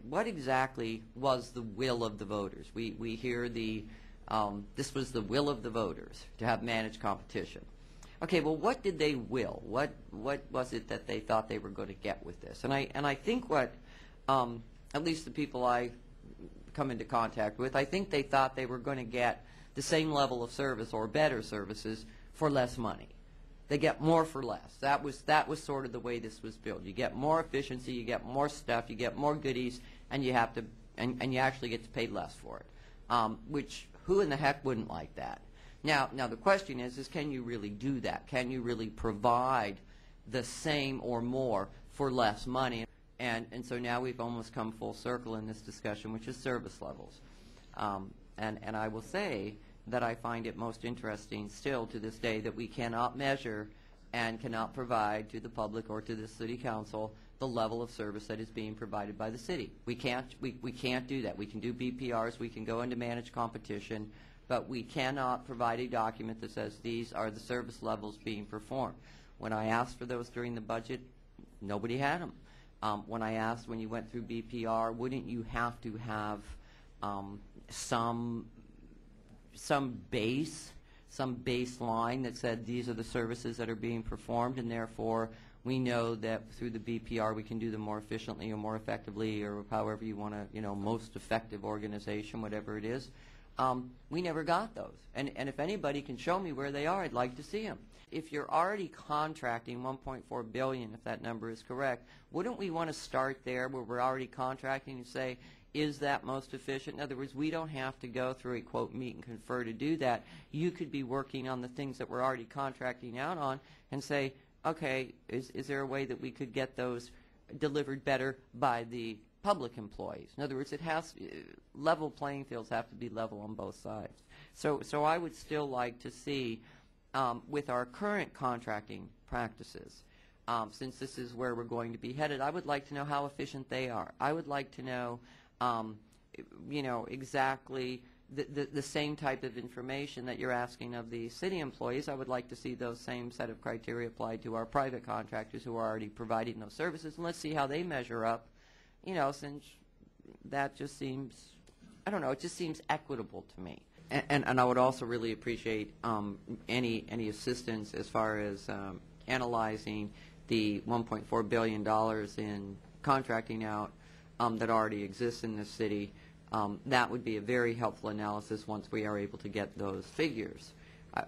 what exactly was the will of the voters? We hear this was the will of the voters to have managed competition. Okay, well, what did they will? What was it that they thought they were going to get with this? And I think what, at least the people I come into contact with, I think they thought they were going to get the same level of service or better services for less money. They get more for less. That was sort of the way this was built. You get more efficiency, you get more stuff, you get more goodies, and you have to, and you actually get to pay less for it. Which, who in the heck wouldn't like that? Now the question is can you really do that? Can you really provide the same or more for less money? And so now we've almost come full circle in this discussion, which is service levels. And I will say that I find it most interesting still to this day that we cannot measure and cannot provide to the public or to the city council the level of service that is being provided by the city. We can't do that. We can do BPRs, we can go into managed competition, but we cannot provide a document that says these are the service levels being performed. When I asked for those during the budget, nobody had them. When I asked, when you went through BPR, wouldn't you have to have some baseline that said these are the services that are being performed, and therefore we know that through the BPR we can do them more efficiently or more effectively, or however you want to, most effective organization, whatever it is. We never got those. And if anybody can show me where they are, I'd like to see them. If you're already contracting $1.4 billion, if that number is correct, wouldn't we want to start there where we're already contracting and say, is that most efficient? In other words, we don't have to go through a, quote, meet and confer to do that. You could be working on the things that we're already contracting out on and say, okay, is there a way that we could get those delivered better by the public employees? In other words, level playing fields have to be level on both sides. So I would still like to see, with our current contracting practices, since this is where we're going to be headed, I would like to know how efficient they are. I would like to know, exactly the same type of information that you're asking of the city employees. I would like to see those same set of criteria applied to our private contractors who are already providing those services, and let's see how they measure up, since that just seems, I don't know, it just seems equitable to me. And I would also really appreciate any assistance as far as analyzing the $1.4 billion in contracting out that already exists in this city. That would be a very helpful analysis once we are able to get those figures.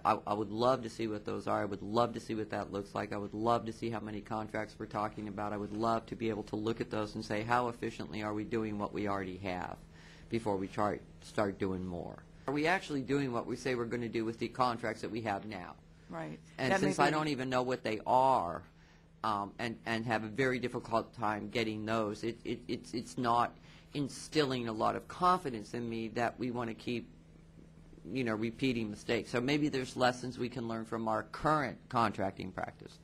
I would love to see what those are. I would love to see what that looks like. I would love to see how many contracts we're talking about. I would love to be able to look at those and say, how efficiently are we doing what we already have before we start doing more? Are we actually doing what we say we're going to do with the contracts that we have now? Right. And since I don't even know what they are, and have a very difficult time getting those, it's not instilling a lot of confidence in me that we want to keep, repeating mistakes. So maybe there's lessons we can learn from our current contracting practices.